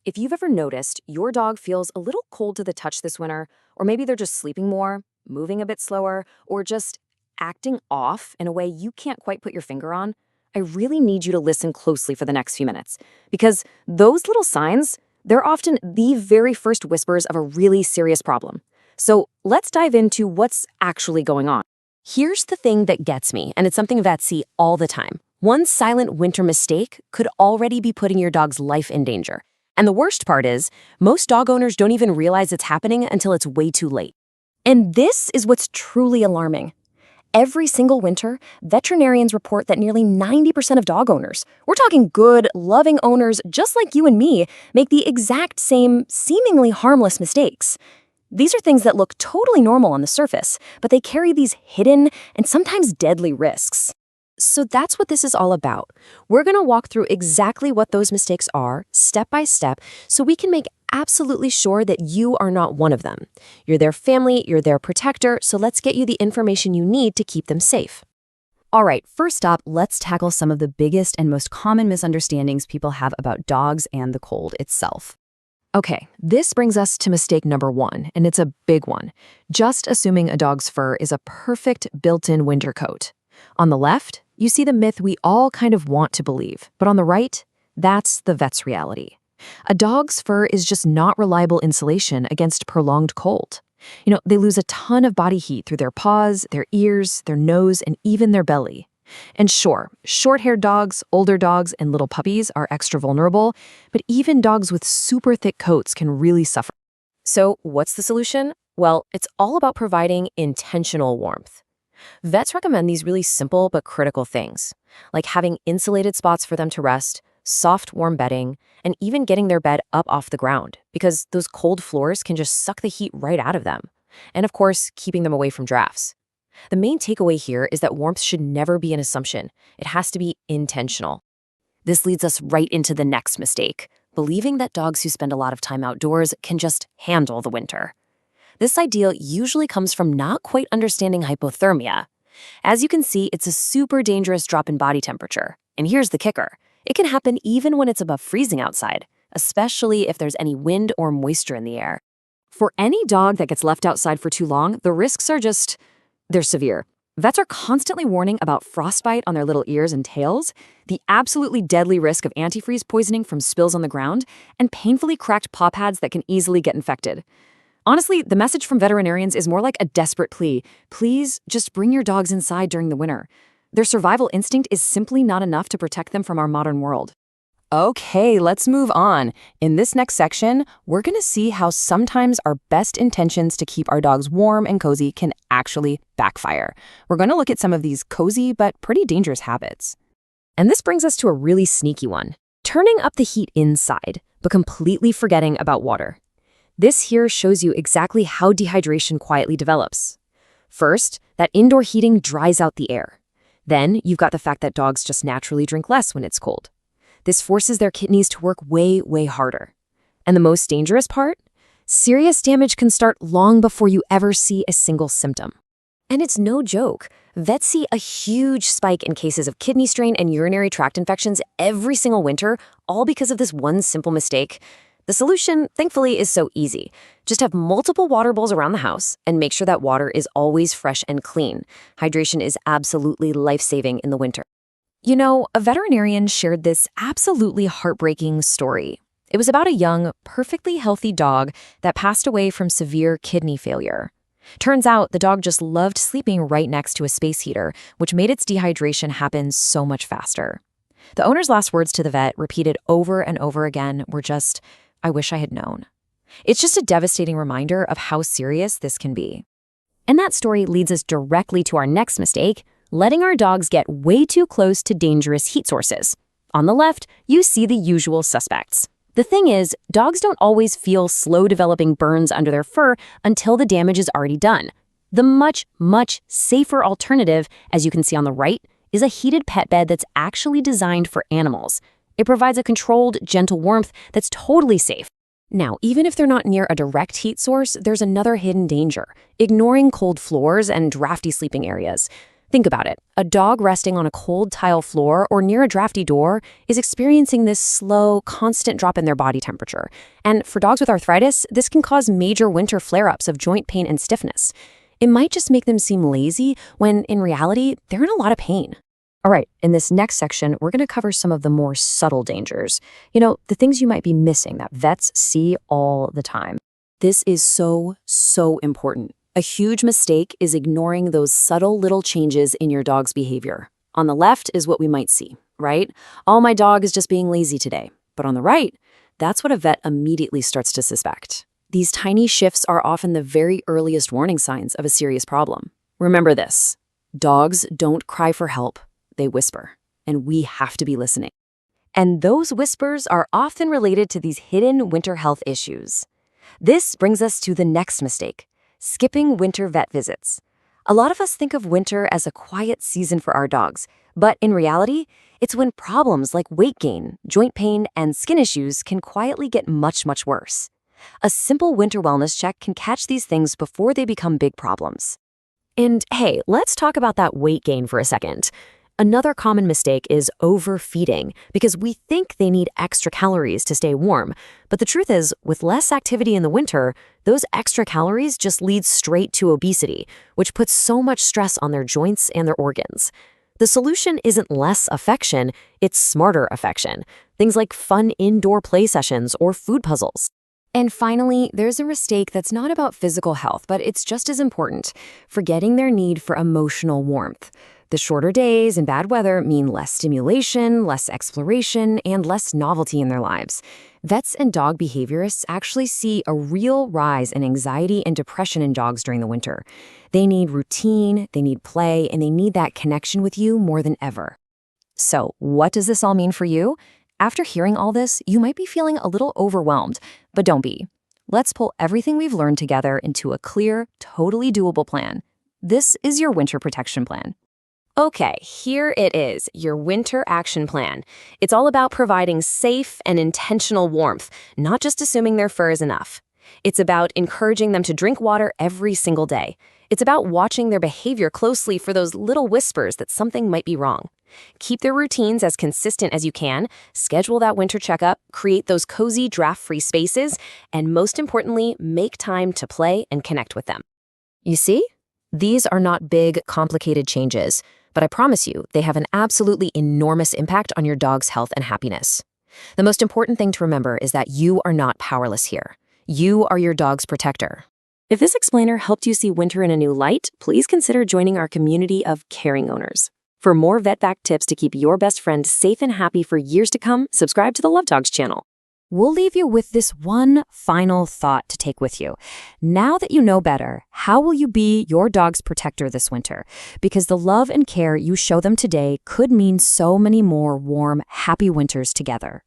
If you've ever noticed your dog feels a little cold to the touch this winter, or maybe they're just sleeping more, moving a bit slower, or just acting off in a way you can't quite put your finger on, I really need you to listen closely for the next few minutes. Because those little signs, they're often the very first whispers of a really serious problem. So let's dive into what's actually going on. Here's the thing that gets me, and it's something vets see all the time. One silent winter mistake could already be putting your dog's life in danger. And the worst part is, most dog owners don't even realize it's happening until it's way too late. And this is what's truly alarming. Every single winter, veterinarians report that nearly 90% of dog owners, we're talking good, loving owners just like you and me, make the exact same, seemingly harmless mistakes. These are things that look totally normal on the surface, but they carry these hidden and sometimes deadly risks. So that's what this is all about. We're going to walk through exactly what those mistakes are, step by step, so we can make absolutely sure that you are not one of them. You're their family, you're their protector, so let's get you the information you need to keep them safe. All right, first up, let's tackle some of the biggest and most common misunderstandings people have about dogs and the cold itself. Okay, this brings us to mistake number one, and it's a big one. Just assuming a dog's fur is a perfect built-in winter coat. On the left, you see the myth we all kind of want to believe, but on the right, that's the vet's reality. A dog's fur is just not reliable insulation against prolonged cold. They lose a ton of body heat through their paws, their ears, their nose, and even their belly. And sure, short-haired dogs, older dogs, and little puppies are extra vulnerable, but even dogs with super thick coats can really suffer. So what's the solution? Well, it's all about providing intentional warmth. Vets recommend these really simple but critical things, like having insulated spots for them to rest, soft, warm bedding, and even getting their bed up off the ground, because those cold floors can just suck the heat right out of them. And of course, keeping them away from drafts. The main takeaway here is that warmth should never be an assumption. It has to be intentional. This leads us right into the next mistake, believing that dogs who spend a lot of time outdoors can just handle the winter. This idea usually comes from not quite understanding hypothermia. As you can see, it's a super dangerous drop in body temperature. And here's the kicker. It can happen even when it's above freezing outside, especially if there's any wind or moisture in the air. For any dog that gets left outside for too long, the risks are they're severe. Vets are constantly warning about frostbite on their little ears and tails, the absolutely deadly risk of antifreeze poisoning from spills on the ground, and painfully cracked paw pads that can easily get infected. Honestly, the message from veterinarians is more like a desperate plea. Please just bring your dogs inside during the winter. Their survival instinct is simply not enough to protect them from our modern world. Okay, let's move on. In this next section, we're going to see how sometimes our best intentions to keep our dogs warm and cozy can actually backfire. We're going to look at some of these cozy but pretty dangerous habits. And this brings us to a really sneaky one. Turning up the heat inside, but completely forgetting about water. This here shows you exactly how dehydration quietly develops. First, that indoor heating dries out the air. Then, you've got the fact that dogs just naturally drink less when it's cold. This forces their kidneys to work way, way harder. And the most dangerous part? Serious damage can start long before you ever see a single symptom. And it's no joke. Vets see a huge spike in cases of kidney strain and urinary tract infections every single winter, all because of this one simple mistake. The solution, thankfully, is so easy. Just have multiple water bowls around the house and make sure that water is always fresh and clean. Hydration is absolutely life-saving in the winter. A veterinarian shared this absolutely heartbreaking story. It was about a young, perfectly healthy dog that passed away from severe kidney failure. Turns out the dog just loved sleeping right next to a space heater, which made its dehydration happen so much faster. The owner's last words to the vet, repeated over and over again, were just, "I wish I had known." It's just a devastating reminder of how serious this can be. And that story leads us directly to our next mistake, letting our dogs get way too close to dangerous heat sources. On the left, you see the usual suspects. The thing is, dogs don't always feel slow-developing burns under their fur until the damage is already done. The much, much safer alternative, as you can see on the right, is a heated pet bed that's actually designed for animals. It provides a controlled, gentle warmth that's totally safe. Now, even if they're not near a direct heat source, there's another hidden danger: ignoring cold floors and drafty sleeping areas. Think about it. A dog resting on a cold tile floor or near a drafty door is experiencing this slow, constant drop in their body temperature. And for dogs with arthritis, this can cause major winter flare-ups of joint pain and stiffness. It might just make them seem lazy when, in reality, they're in a lot of pain. All right, in this next section, we're going to cover some of the more subtle dangers. The things you might be missing that vets see all the time. This is so important. A huge mistake is ignoring those subtle little changes in your dog's behavior. On the left is what we might see, right? Oh, my dog is just being lazy today. But on the right, that's what a vet immediately starts to suspect. These tiny shifts are often the very earliest warning signs of a serious problem. Remember this: dogs don't cry for help, they whisper, and we have to be listening. And those whispers are often related to these hidden winter health issues. This brings us to the next mistake: skipping winter vet visits. A lot of us think of winter as a quiet season for our dogs, but in reality, it's when problems like weight gain, joint pain, and skin issues can quietly get much worse. A simple winter wellness check can catch these things before they become big problems. And hey, let's talk about that weight gain for a second. Another common mistake is overfeeding, because we think they need extra calories to stay warm. But the truth is, with less activity in the winter, those extra calories just lead straight to obesity, which puts so much stress on their joints and their organs. The solution isn't less affection, it's smarter affection. Things like fun indoor play sessions or food puzzles. And finally, there's a mistake that's not about physical health, but it's just as important: forgetting their need for emotional warmth. The shorter days and bad weather mean less stimulation, less exploration, and less novelty in their lives. Vets and dog behaviorists actually see a real rise in anxiety and depression in dogs during the winter. They need routine, they need play, and they need that connection with you more than ever. So, what does this all mean for you? After hearing all this, you might be feeling a little overwhelmed, but don't be. Let's pull everything we've learned together into a clear, totally doable plan. This is your winter protection plan. Okay, here it is, your winter action plan. It's all about providing safe and intentional warmth, not just assuming their fur is enough. It's about encouraging them to drink water every single day. It's about watching their behavior closely for those little whispers that something might be wrong. Keep their routines as consistent as you can, schedule that winter checkup, create those cozy draft-free spaces, and most importantly, make time to play and connect with them. You see? These are not big, complicated changes, but I promise you, they have an absolutely enormous impact on your dog's health and happiness. The most important thing to remember is that you are not powerless here. You are your dog's protector. If this explainer helped you see winter in a new light, please consider joining our community of caring owners. For more vet fact tips to keep your best friend safe and happy for years to come, subscribe to the Love Dogs channel. We'll leave you with this one final thought to take with you. Now that you know better, how will you be your dog's protector this winter? Because the love and care you show them today could mean so many more warm, happy winters together.